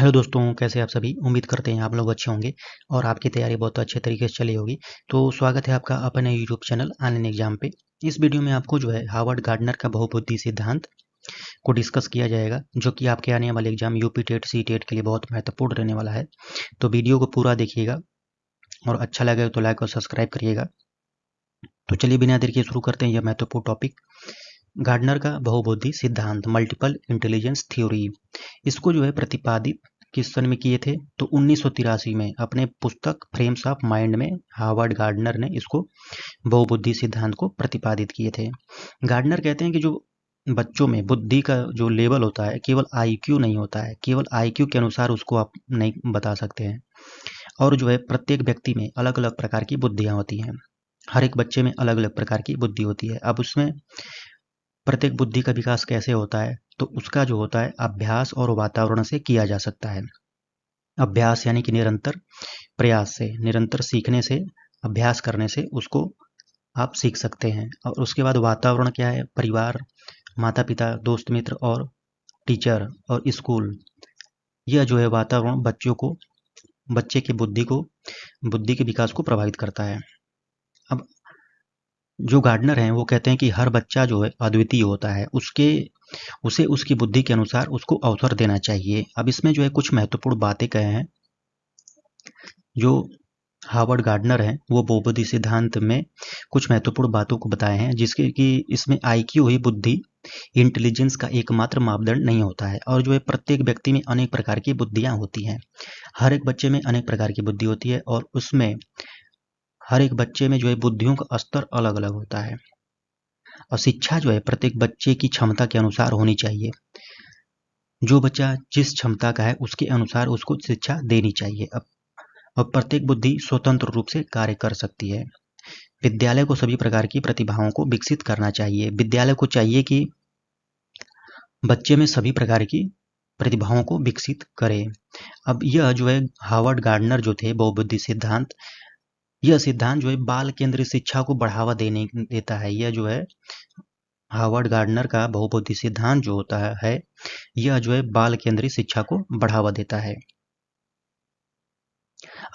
Hello दोस्तों, कैसे आप सभी। उम्मीद करते हैं आप लोग अच्छे होंगे और आपकी तैयारी बहुत अच्छे तरीके से चली होगी। तो स्वागत है आपका अपने यूट्यूब चैनल ऑनलाइन एग्जाम पे। इस वीडियो में आपको जो है हार्वर्ड गार्डनर का बहुबुद्धि सिद्धांत को डिस्कस किया जाएगा, जो कि आपके आने वाले exam UP TET C TET के लिए बहुत महत्वपूर्ण रहने वाला है। तो वीडियो को पूरा देखिएगा और अच्छा लगे तो लाइक और सब्सक्राइब करिएगा। तो चलिए बिना देर के शुरू करते हैं यह महत्वपूर्ण टॉपिक, गार्डनर का बहुबुद्धि सिद्धांत, मल्टीपल इंटेलिजेंस थ्योरी। इसको जो है प्रतिपादित किस सन में किए थे, तो 1983 में अपने पुस्तक फ्रेम्स ऑफ माइंड में हार्वर्ड गार्डनर ने इसको बहुबुद्धि सिद्धांत को प्रतिपादित किए थे। गार्डनर कहते हैं कि जो बच्चों में बुद्धि का जो लेवल होता है केवल आईक्यू नहीं होता है, केवल आईक्यू के अनुसार उसको आप नहीं बता सकते हैं। और जो है प्रत्येक व्यक्ति में अलग अलग प्रकार की बुद्धियां होती हैं, हर एक बच्चे में अलग अलग प्रकार की बुद्धि होती है। अब उसमें प्रत्येक बुद्धि का विकास कैसे होता है, तो उसका जो होता है अभ्यास और वातावरण से किया जा सकता है। अभ्यास यानी कि निरंतर प्रयास से, निरंतर सीखने से, अभ्यास करने से उसको आप सीख सकते हैं। और उसके बाद वातावरण क्या है, परिवार, माता पिता, दोस्त मित्र और टीचर और स्कूल, यह जो है वातावरण बच्चे की बुद्धि के विकास को प्रभावित करता है। अब जो गार्डनर हैं वो कहते हैं कि हर बच्चा जो है अद्वितीय होता है, उसे उसकी बुद्धि के अनुसार उसको अवसर देना चाहिए। अब इसमें जो है कुछ महत्वपूर्ण बातें कहे हैं जो हार्वर्ड गार्डनर हैं, वो बहुबुद्धि सिद्धांत में कुछ महत्वपूर्ण बातों को बताए हैं, जिसके कि इसमें आईक्यू ही बुद्धि इंटेलिजेंस का एकमात्र मापदंड नहीं होता है। और जो है प्रत्येक व्यक्ति में अनेक प्रकार की बुद्धियां होती हैं, हर एक बच्चे में अनेक प्रकार की बुद्धि होती है और उसमें हर एक बच्चे में जो है बुद्धियों का स्तर अलग अलग होता है। और शिक्षा जो है प्रत्येक बच्चे की क्षमता के अनुसार होनी चाहिए। जो बच्चा जिस क्षमता का है उसके अनुसार उसको शिक्षा देनी चाहिए। अब प्रत्येक बुद्धि स्वतंत्र रूप से कार्य कर सकती है। विद्यालय को सभी प्रकार की प्रतिभाओं को विकसित करना चाहिए। विद्यालय को चाहिए कि बच्चे में सभी प्रकार की प्रतिभाओं को विकसित करे। अब यह जो है हार्वर्ड गार्डनर जो थे बहुबुद्धि सिद्धांत, यह सिद्धांत जो है बाल केंद्रित शिक्षा को बढ़ावा देता है। यह जो है हार्वर्ड गार्डनर का बहुबुद्धि सिद्धांत जो होता है यह जो है बाल केंद्रित शिक्षा को बढ़ावा देता है।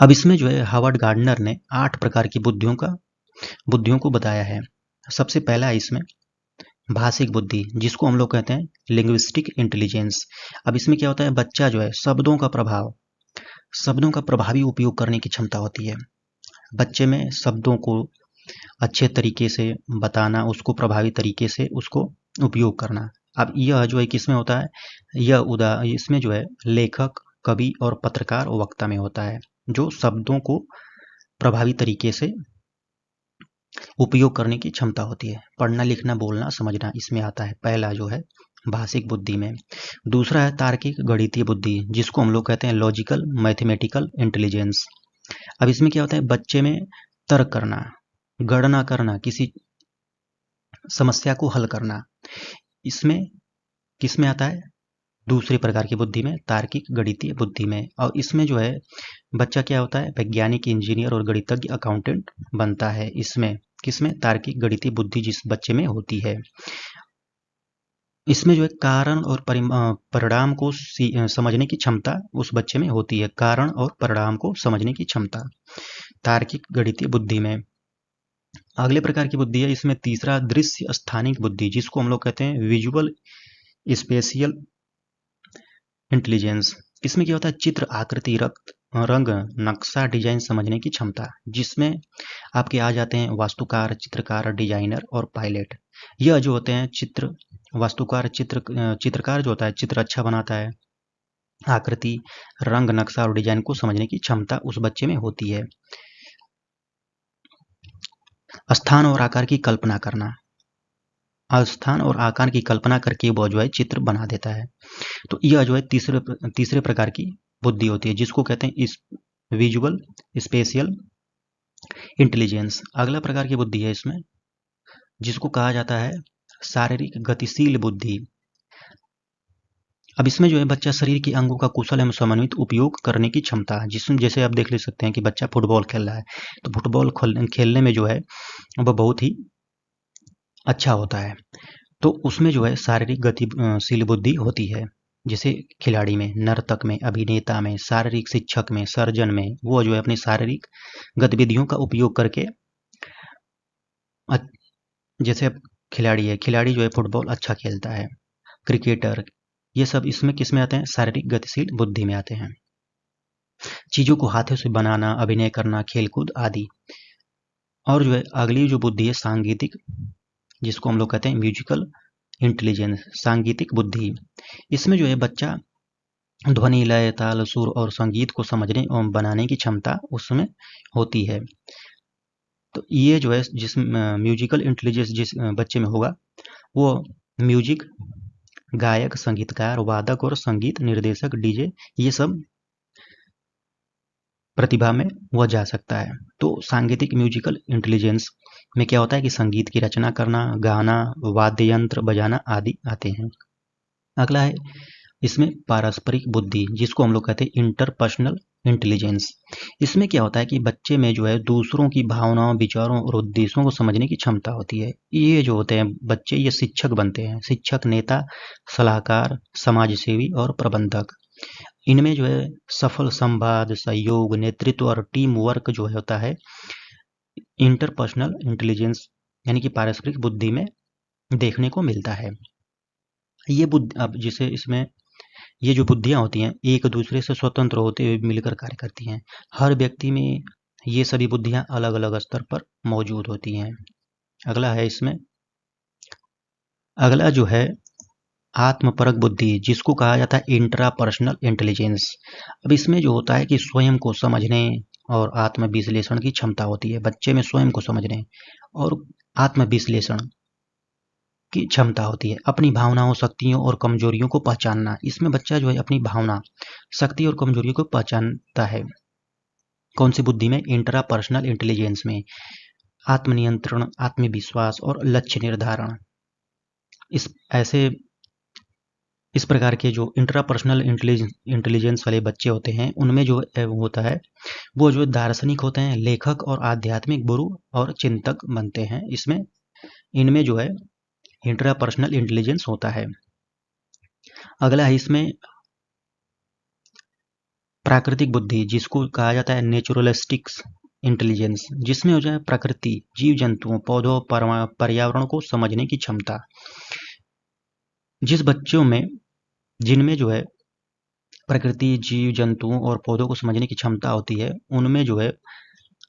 अब इसमें जो है हार्वर्ड गार्डनर ने 8 प्रकार की बुद्धियों को बताया है। सबसे पहला है इसमें भाषिक बुद्धि, जिसको हम लोग कहते हैं लिंग्विस्टिक इंटेलिजेंस। अब इसमें क्या होता है, बच्चा जो है शब्दों का प्रभावी उपयोग करने की क्षमता होती है। बच्चे में शब्दों को अच्छे तरीके से बताना, उसको प्रभावी तरीके से उसको उपयोग करना। अब यह जो है किसमें होता है, इसमें जो है लेखक, कवि और पत्रकार वक्ता में होता है, जो शब्दों को प्रभावी तरीके से उपयोग करने की क्षमता होती है। पढ़ना लिखना बोलना समझना इसमें आता है, पहला जो है भाषिक बुद्धि में। दूसरा है तार्किक गणितीय बुद्धि, जिसको हम लोग कहते हैं लॉजिकल मैथमेटिकल इंटेलिजेंस। अब इसमें क्या होता है, बच्चे में तर्क करना, गणना करना, किसी समस्या को हल करना, इसमें किसमें आता है, दूसरे प्रकार की बुद्धि में, तार्किक गणितीय बुद्धि में। और इसमें जो है बच्चा क्या होता है, वैज्ञानिक, इंजीनियर और गणितज्ञ, अकाउंटेंट बनता है। इसमें किसमें, तार्किक गणितीय बुद्धि जिस बच्चे में होती है। इसमें जो है कारण और परिणाम को समझने की क्षमता उस बच्चे में होती है, कारण और परिणाम को समझने की क्षमता तार्किक गणितीय बुद्धि में। अगले प्रकार की बुद्धि है इसमें तीसरा, दृश्य स्थानिक बुद्धि, जिसको हम लोग कहते हैं विजुअल स्पेशियल इंटेलिजेंस। इसमें क्या होता है, चित्र, आकृति, रंग, नक्शा, डिजाइन समझने की क्षमता, जिसमें आपके आ जाते हैं वास्तुकार, चित्रकार, डिजाइनर और पायलट। यह जो होते हैं चित्रकार जो होता है चित्र अच्छा बनाता है, आकृति, रंग, नक्शा और डिजाइन को समझने की क्षमता उस बच्चे में होती है। स्थान और आकार की कल्पना करना, स्थान और आकार की कल्पना करके वो जो है चित्र बना देता है। तो यह जो है तीसरे प्रकार की बुद्धि होती है, जिसको कहते हैं इस विजुअल स्पेशियल इंटेलिजेंस। अगला प्रकार की बुद्धि है इसमें, जिसको कहा जाता है शारीरिक गतिशील बुद्धि। अब इसमें जो है बच्चा शरीर के अंगों का कुशल एवं समन्वित उपयोग करने की क्षमता, जिसमें जैसे आप देख ले सकते हैं कि बच्चा फुटबॉल खेल रहा है, तो फुटबॉल खेलने में जो है वह बहुत ही अच्छा होता है, तो उसमें जो है शारीरिक गतिशील बुद्धि होती है। जैसे खिलाड़ी में, नर्तक में, अभिनेता में, शारीरिक शिक्षक में, सर्जन में, वो जो है अपनी शारीरिक गतिविधियों का उपयोग करके, जैसे अब खिलाड़ी है, खिलाड़ी जो है फुटबॉल अच्छा खेलता है, क्रिकेटर, ये सब इसमें किस में आते हैं? शारीरिक गतिशील बुद्धि में आते हैं। चीजों को हाथों से बनाना, अभिनय करना, खेलकूद आदि। और जो है अगली जो बुद्धि है सांगीतिक, जिसको हम लोग कहते हैं म्यूजिकल इंटेलिजेंस, सांगीतिक बुद्धि। इसमें जो है बच्चा ध्वनि, लय, ताल, सुर और संगीत को समझने और बनाने की क्षमता उसमें होती है। तो ये जो है जिस म्यूजिकल इंटेलिजेंस जिस बच्चे में होगा, वो म्यूजिक, गायक, संगीतकार, वादक और संगीत निर्देशक, डीजे, ये सब प्रतिभा में वह जा सकता है। तो सांगीतिक म्यूजिकल इंटेलिजेंस में क्या होता है कि संगीत की रचना करना, गाना, वाद्य यंत्र बजाना आदि आते हैं। अगला है इसमें पारस्परिक बुद्धि, जिसको हम लोग कहते हैं इंटरपर्सनल इंटेलिजेंस। इसमें क्या होता है कि बच्चे में जो है दूसरों की भावनाओं, विचारों और उद्देश्यों को समझने की क्षमता होती है। ये जो होते हैं बच्चे, ये शिक्षक बनते हैं, शिक्षक, नेता, सलाहकार, समाजसेवी और प्रबंधक। इनमें जो है सफल संवाद, सहयोग, नेतृत्व और टीम वर्क जो होता है इंटरपर्सनल इंटेलिजेंस यानी कि पारस्परिक बुद्धि में देखने को मिलता है। ये बुद्धि, अब जिसे इसमें ये जो बुद्धियां होती हैं एक दूसरे से स्वतंत्र होते हुए मिलकर कार्य करती हैं। हर व्यक्ति में ये सभी बुद्धियां अलग अलग स्तर पर मौजूद होती हैं। अगला है इसमें, अगला जो है आत्मपरक बुद्धि, जिसको कहा जाता है इंट्रापर्सनल इंटेलिजेंस। अब इसमें जो होता है कि स्वयं को समझने और आत्म विश्लेषण की क्षमता होती है। बच्चे में स्वयं को समझने और आत्म विश्लेषण की क्षमता होती है। अपनी भावनाओं, शक्तियों और कमजोरियों को पहचानना, इसमें बच्चा जो है अपनी भावना, शक्ति और कमजोरियों को पहचानता है। कौन सी बुद्धि में? इंट्रापर्सनल इंटेलिजेंस में। आत्मनियंत्रण, आत्मविश्वास और लक्ष्य निर्धारण, इस प्रकार के जो इंट्रापर्सनल इंटेलिजेंस वाले बच्चे होते हैं, उनमें जो होता है वो जो दार्शनिक होते हैं, लेखक और आध्यात्मिक गुरु और चिंतक बनते हैं। इसमें इनमें जो है इंट्रापर्सनल इंटेलिजेंस होता है। अगला है इसमें प्राकृतिक बुद्धि, जिसको कहा जाता है नेचुरलिस्टिक इंटेलिजेंस, जिसमें हो जाए प्रकृति, जीव जंतुओं, पौधों, पर्यावरण को समझने की क्षमता। जिस बच्चों में, जिनमें जो है प्रकृति, जीव जंतुओं और पौधों को समझने की क्षमता होती है, उनमें जो है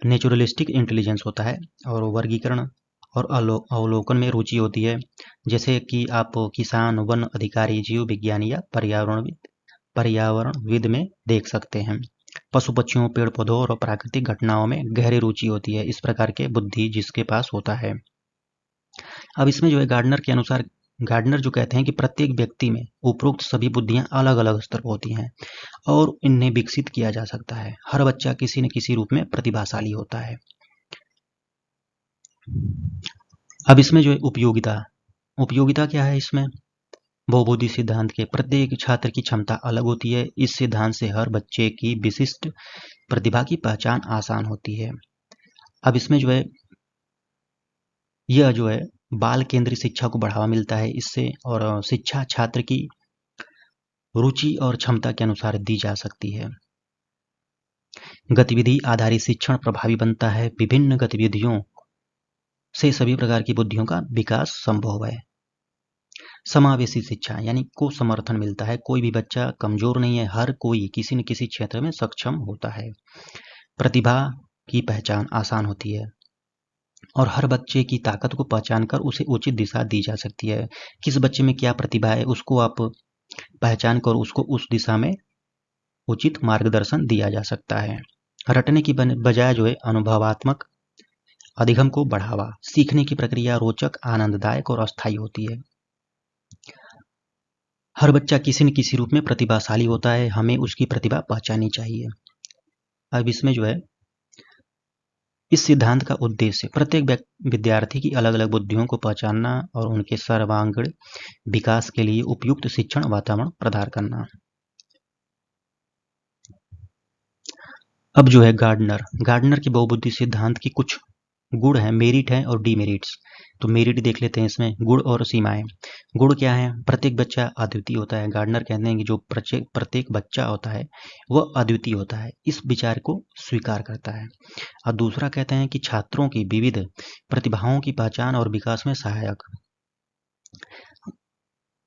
नेचुरलिस्टिक इंटेलिजेंस होता है और वर्गीकरण और अवलोकन में रुचि होती है। जैसे कि आप किसान, वन अधिकारी, जीव विज्ञानी या पर्यावरणविद में देख सकते हैं। पशु पक्षियों, पेड़ पौधों और प्राकृतिक घटनाओं में गहरी रुचि होती है। इस प्रकार के बुद्धि जिसके पास होता है। अब इसमें जो है गार्डनर के अनुसार, गार्डनर जो कहते हैं कि प्रत्येक व्यक्ति में उपरोक्त सभी बुद्धियां अलग अलग स्तर पर होती हैं और इन्हें विकसित किया जा सकता है। हर बच्चा किसी न किसी रूप में प्रतिभाशाली होता है। अब इसमें जो है उपयोगिता क्या है? इसमें बहुबुद्धि सिद्धांत के प्रत्येक छात्र की क्षमता अलग होती है। इस सिद्धांत से हर बच्चे की विशिष्ट प्रतिभा की पहचान आसान होती है। अब इसमें जो है यह जो है बाल केंद्रित शिक्षा को बढ़ावा मिलता है इससे, और शिक्षा छात्र की रुचि और क्षमता के अनुसार दी जा सकती है। गतिविधि आधारित शिक्षण प्रभावी बनता है। विभिन्न गतिविधियों से सभी प्रकार की बुद्धियों का विकास संभव है। समावेशी शिक्षा यानी को समर्थन मिलता है। कोई भी बच्चा कमजोर नहीं है, हर कोई किसी न किसी क्षेत्र में सक्षम होता है। प्रतिभा की पहचान आसान होती है और हर बच्चे की ताकत को पहचान कर उसे उचित दिशा दी जा सकती है। किस बच्चे में क्या प्रतिभा है उसको आप पहचान कर उसको उस दिशा में उचित मार्गदर्शन दिया जा सकता है। रटने की बजाय जो है अनुभवात्मक अधिगम को बढ़ावा। सीखने की प्रक्रिया रोचक, आनंददायक और अस्थायी होती है। हर बच्चा किसी न किसी रूप में प्रतिभाशाली होता है, हमें उसकी प्रतिभा पहचाननी चाहिए। अब इसमें जो है इस सिद्धांत का उद्देश्य प्रत्येक विद्यार्थी की अलग अलग बुद्धियों को पहचानना और उनके सर्वांगीण विकास के लिए उपयुक्त शिक्षण वातावरण प्रदान करना। अब जो है गार्डनर के बहुबुद्धि सिद्धांत की कुछ गुण है, मेरिट है और डीमेरिट्स। तो मेरिट देख लेते हैं इसमें, गुण और सीमाएं। गुण क्या है? प्रत्येक बच्चा अद्वितीय होता है। गार्डनर कहते हैं कि जो प्रत्येक बच्चा होता है वह अद्वितीय होता है, इस विचार को स्वीकार करता है। और दूसरा कहते हैं कि छात्रों की विविध प्रतिभाओं की पहचान और विकास में सहायक।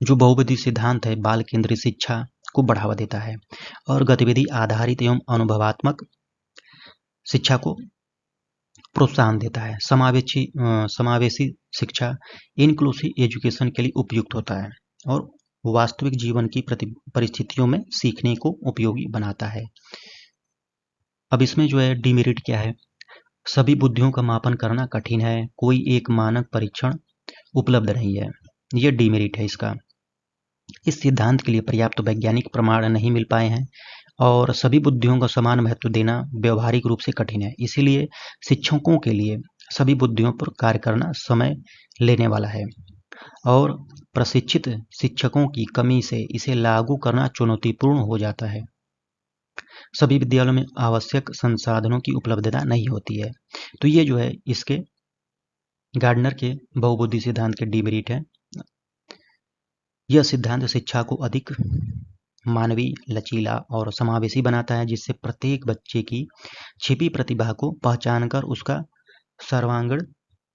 जो बहुविधि सिद्धांत है बाल केंद्रित शिक्षा को बढ़ावा देता है और गतिविधि आधारित एवं अनुभवात्मक शिक्षा को प्रोत्साहन देता है। समावेशी शिक्षा इंक्लूसिव एजुकेशन के लिए उपयुक्त होता है और वास्तविक जीवन की परिस्थितियों में सीखने को उपयोगी बनाता है। अब इसमें जो है डिमेरिट क्या है? सभी बुद्धियों का मापन करना कठिन है, कोई एक मानक परीक्षण उपलब्ध नहीं है, ये डिमेरिट है इसका। इस सिद्धांत के लिए पर्याप्त वैज्ञानिक प्रमाण नहीं मिल पाए हैं और सभी बुद्धियों को समान महत्व देना व्यवहारिक रूप से कठिन है। इसीलिए शिक्षकों के लिए सभी बुद्धियों पर कार्य करना समय लेने वाला है और प्रशिक्षित शिक्षकों की कमी से इसे लागू करना चुनौतीपूर्ण हो जाता है। सभी विद्यालयों में आवश्यक संसाधनों की उपलब्धता नहीं होती है। तो ये जो है इसके गार्डनर के बहुबुद्धि सिद्धांत के डिमेरिट है। यह सिद्धांत शिक्षा को अधिक मानवीय, लचीला और समावेशी बनाता है, जिससे प्रत्येक बच्चे की छिपी प्रतिभा को पहचानकर उसका सर्वांगीण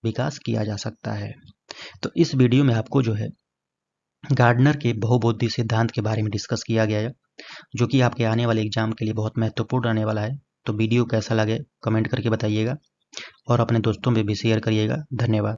विकास किया जा सकता है। तो इस वीडियो में आपको जो है गार्डनर के बहुबुद्धि सिद्धांत के बारे में डिस्कस किया गया है, जो कि आपके आने वाले एग्जाम के लिए बहुत महत्वपूर्ण रहने वाला है। तो वीडियो कैसा लगे कमेंट करके बताइएगा और अपने दोस्तों में भी शेयर करिएगा। धन्यवाद।